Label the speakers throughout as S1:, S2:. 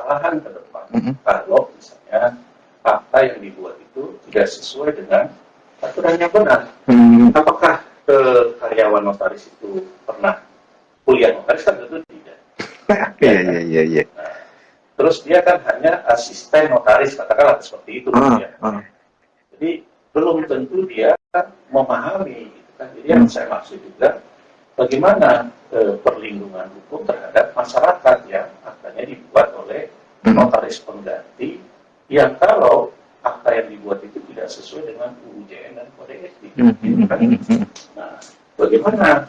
S1: permasalahan ke depan. Kalau misalnya fakta yang dibuat itu tidak sesuai dengan aturan yang benar. Apakah karyawan notaris itu pernah kuliah notaris? Kan tentu tidak.
S2: Iya.
S1: Nah, terus dia kan hanya asisten notaris, katakanlah seperti itu. Jadi belum tentu dia memahami. Gitu kan. Jadi yang saya maksud juga, bagaimana perlindungan hukum terhadap masyarakat yang aktanya dibuat oleh notaris pengganti, yang kalau akta yang dibuat itu tidak sesuai dengan UU JN dan kode etik. Gitu kan. Nah, bagaimana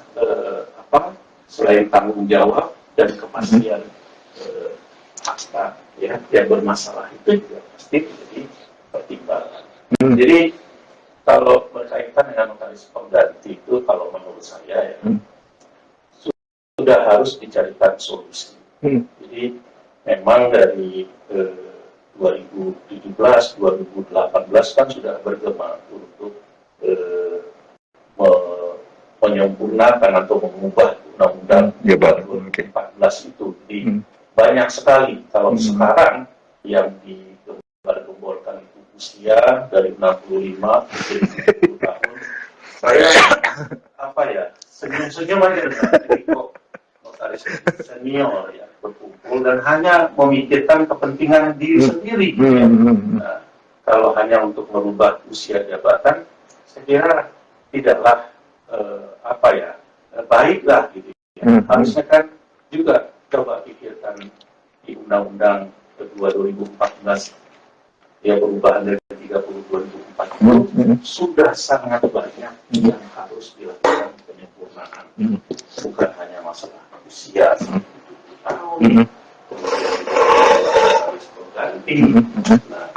S1: selain tanggung jawab dan kepastian akta ya yang bermasalah itu juga pasti menjadi pertimbangan. Jadi kalau berkaitan dengan notaris pengganti itu, kalau menurut saya ya sudah harus dicarikan solusi. Jadi memang dari 2017, 2018 kan sudah bergema untuk menyempurnakan atau mengubah undang-undang 2014 itu. Jadi banyak sekali. Kalau sekarang yang digembar-gemborkan itu usia dari 65 menjadi 70 tahun, saya senyum-senyum aja dengan kok notaris senior ya berkumpul dan hanya memikirkan kepentingan diri sendiri. Nah, kalau hanya untuk merubah usia jabatan, saya kira tidaklah baiklah gitu ya. Harusnya kan juga coba pikirkan di Undang-Undang kedua 2014 ya, perubahan dari 30 2004 itu sudah sangat banyak yang harus dilakukan penyempurnaan. Bukan hanya masalah usia 70 tahun, kemudian harus berganti. Nah,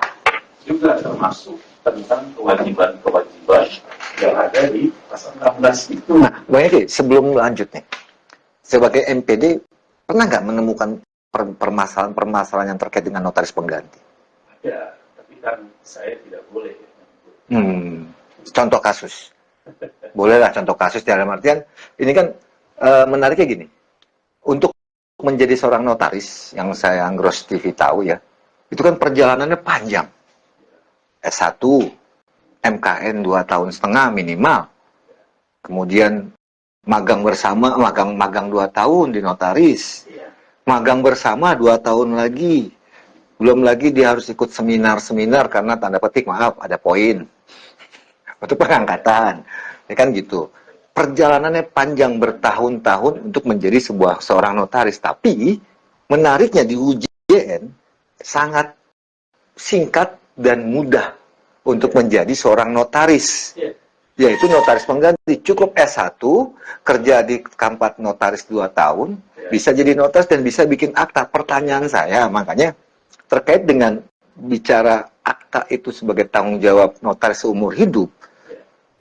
S1: juga termasuk tentang kewajiban-kewajiban yang ada di pasal 16 itu.
S2: Nah, Bang Edi, sebelum lanjut nih, sebagai MPD pernah nggak menemukan permasalahan yang terkait dengan notaris pengganti?
S1: Ada, tapi kan saya tidak boleh.
S2: Contoh kasus. Bolehlah contoh kasus, dalam artian ini kan menariknya gini. Untuk menjadi seorang notaris, yang saya Anggros TV tahu ya, itu kan perjalanannya panjang. S1, MKN 2,5 tahun minimal. Kemudian magang 2 tahun di notaris. Magang bersama 2 tahun lagi. Belum lagi dia harus ikut seminar-seminar karena tanda petik maaf ada poin untuk pengangkatan. Ya kan gitu. Perjalanannya panjang bertahun-tahun untuk menjadi seorang notaris. Tapi menariknya di UJN sangat singkat dan mudah untuk menjadi seorang notaris. Yaitu notaris pengganti. Cukup S1, kerja di Kampat Notaris 2 tahun, bisa jadi notaris dan bisa bikin akta. Pertanyaan saya makanya terkait dengan bicara akta itu sebagai tanggung jawab notaris seumur hidup,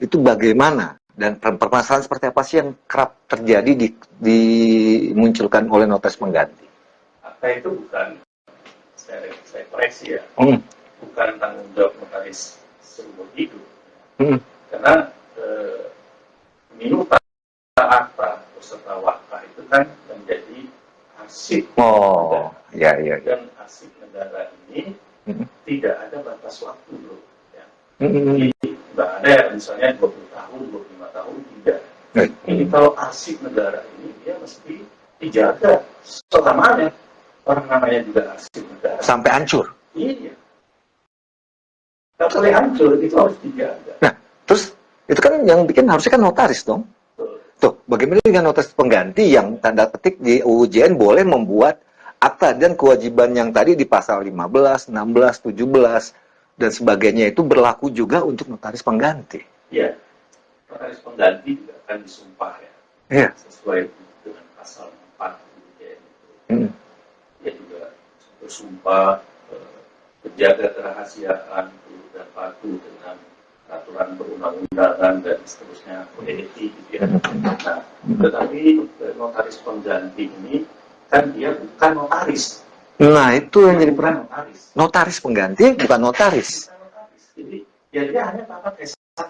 S2: itu bagaimana? Dan permasalahan seperti apa sih yang kerap terjadi dimunculkan oleh notaris pengganti?
S1: Akta itu bukan, saya koreksi ya, bukan tanggung jawab notaris seumur hidup. Karena minuta akta beserta wakta itu kan menjadi arsip negara. Dan arsip negara ini tidak ada batas waktu loh. Ya. Jadi nggak ada ya, misalnya 20 tahun, 25 tahun, tidak. Ini kalau arsip negara ini dia mesti dijaga selamanya. Orang namanya juga arsip negara.
S2: Sampai hancur.
S1: Iya. Nggak boleh hancur, itu harus dijaga.
S2: Nah, terus itu kan yang bikin harusnya kan notaris dong. Tuh, bagaimana dengan notaris pengganti yang tanda petik di UJN boleh membuat akta dan kewajiban yang tadi di pasal 15, 16, 17 dan sebagainya itu berlaku juga untuk notaris pengganti.
S1: Iya. Notaris pengganti juga akan disumpah ya.
S2: Iya.
S1: Sesuai dengan pasal 4 UJN itu. Dia juga bersumpah menjaga kerahasiaan dan patuh dengan aturan perundang-undangan dan seterusnya, kode etik gitu ya. Nah, tetapi notaris pengganti ini kan dia bukan notaris.
S2: Nah, itu yang jadi
S1: bukan notaris.
S2: Notaris pengganti bukan notaris.
S1: Bukan notaris. Jadi ya dia hanya tamat S1.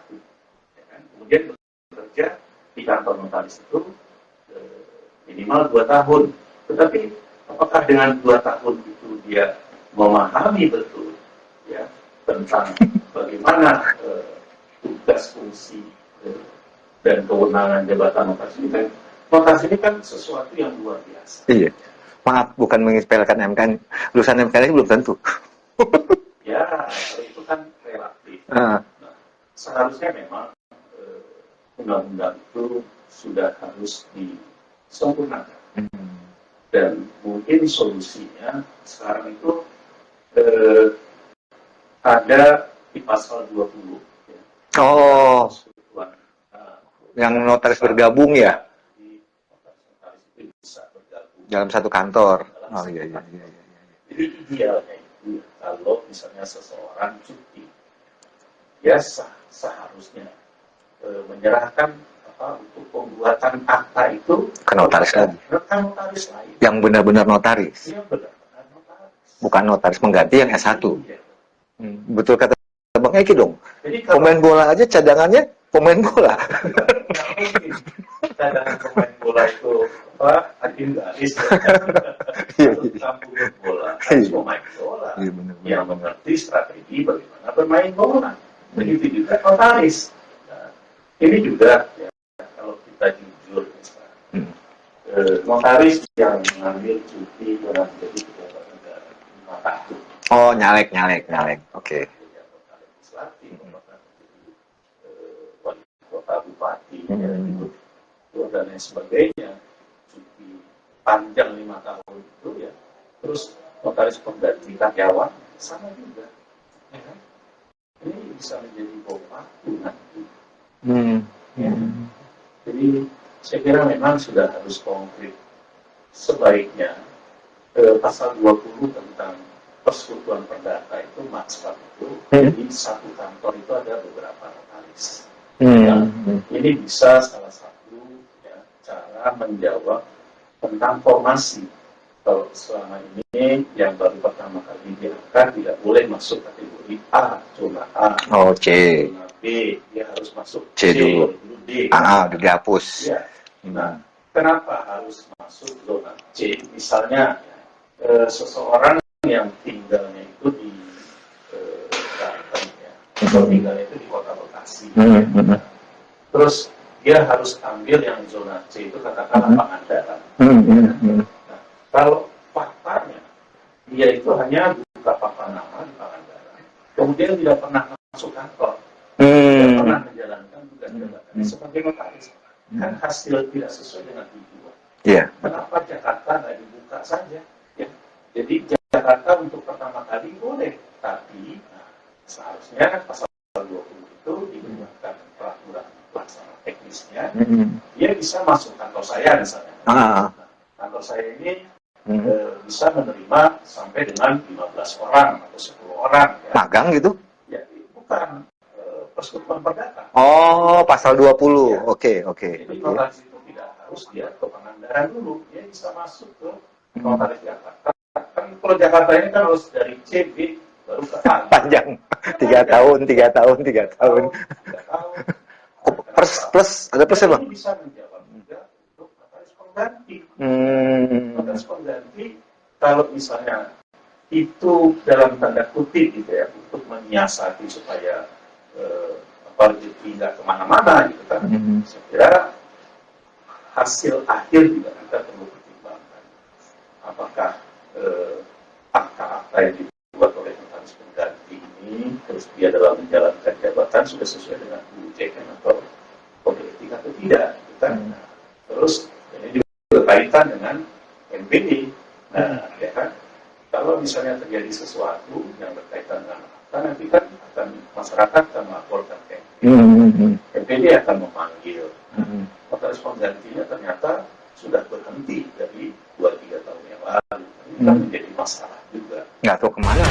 S1: Ya kan? Kemudian bekerja di kantor notaris itu minimal 2 tahun. Tetapi apakah dengan 2 tahun itu dia memahami betul ya tentang bagaimana tugas fungsi dan kewenangan jabatan notaris ini kan sesuatu yang luar biasa.
S2: Iya. Maaf, bukan mengispelkan MK. Lulusan MK ini belum tentu.
S1: Ya, itu kan relatif. Nah, seharusnya memang undang-undang itu sudah harus disempurnakan. Dan mungkin solusinya sekarang itu ada di pasal 20. Ya.
S2: Oh, yang notaris bergabung ya?
S1: Notaris itu bisa bergabung
S2: dalam satu kantor. Oh iya.
S1: Jadi idealnya itu kalau misalnya seseorang cuti, dia seharusnya menyerahkan untuk pembuatan akta itu
S2: ke notaris lagi.
S1: Notaris lain.
S2: Yang benar-benar notaris.
S1: Iya benar-benar notaris.
S2: Bukan notaris pengganti yang S1.
S1: Iya.
S2: Betul kata Bang Eki dong.
S1: Jadi kalau
S2: pemain bola aja cadangannya pemain bola.
S1: cadangan pemain bola itu hakim garis. Kampung bola harus pemain bola yang mengerti strategi bagaimana bermain bola. Begitu juga notaris. Nah, ini juga ya, kalau kita jujur misalnya, notaris yang mengambil cuti dalam menjadi pejabat negara 5 tahun.
S2: Oh, nyalek. Oke.
S1: Pejabat legislatif, wali kota, bupati, dan lain sebagainya, cuti panjang 5 tahun itu ya. Terus notaris pengganti karyawan sama juga, ya kan? Ini bisa menjadi bom waktu nanti. Ya. Jadi saya kira memang sudah harus konkret. Sebaiknya pasal 20 tentang persekutuan perdata itu maksud itu jadi satu kantor itu ada beberapa notaris. Ya, ini bisa salah satu ya, cara menjawab tentang formasi. Kalau selama ini yang baru pertama kali diangkat tidak boleh masuk kategori A, zona A,
S2: C,
S1: zona B, dia harus masuk
S2: C dulu.
S1: D.
S2: Udah dihapus.
S1: Ya. Nah, kenapa harus masuk zona C? Misalnya seseorang yang tinggalnya itu di Banten ya, atau tinggalnya itu di kota Bekasi. Terus dia harus ambil yang zona C itu katakanlah Pangandaran. Nah, kalau faktanya dia itu hanya buka papan nama di Pangandaran, kemudian tidak pernah masuk kantor, tidak pernah menjalankan tugas jabatannya sebagai notaris, kan hasil tidak sesuai dengan tujuan.
S2: Iya.
S1: Kenapa Jakarta nggak dibuka saja? Ya, jadi Jakarta untuk pertama kali boleh, tapi seharusnya pasal 20 itu digunakan peraturan pelaksana teknisnya, dia bisa masuk kantor saya misalnya. Kantor saya ini bisa menerima sampai dengan 15 orang atau 10 orang. Ya.
S2: Magang gitu?
S1: Ya, bukan persekutuan perdata.
S2: Oh, pasal 20.
S1: Ya.
S2: Oke.
S1: Jadi notaris itu tidak harus dia ke Pangandaran dulu, dia bisa masuk ke notaris Jakarta. Kan kalau Jakarta ini kan harus dari C, B, baru ke A.
S2: Panjang. 3 tahun. 3 tahun. Plus, ada plus apa?
S1: Ini bisa menjawab juga untuk notaris pengganti. Notaris pengganti, kalau misalnya itu dalam tanda kutip gitu ya, untuk menyiasati supaya rezeki tidak kemana-mana gitu kan. Saya kira hasil akhir juga kita perlu pertimbangkan. Apakah akta-akta yang dibuat oleh notaris pengganti ini, terus dia dalam menjalankan jabatan sudah sesuai dengan UJN atau kode etik atau tidak, gitu kan. Nah, terus ini juga berkaitan dengan NPD. Nah, ya kan, kalau misalnya terjadi sesuatu yang berkaitan dengan akta, nanti kan akan masyarakat akan melaporkan ke NPD akan memanggil. Notaris penggantinya ternyata sudah berhenti dari 2-3 tahun yang lalu. Ini kan menjadi masalah juga.
S2: Nggak tahu kemana.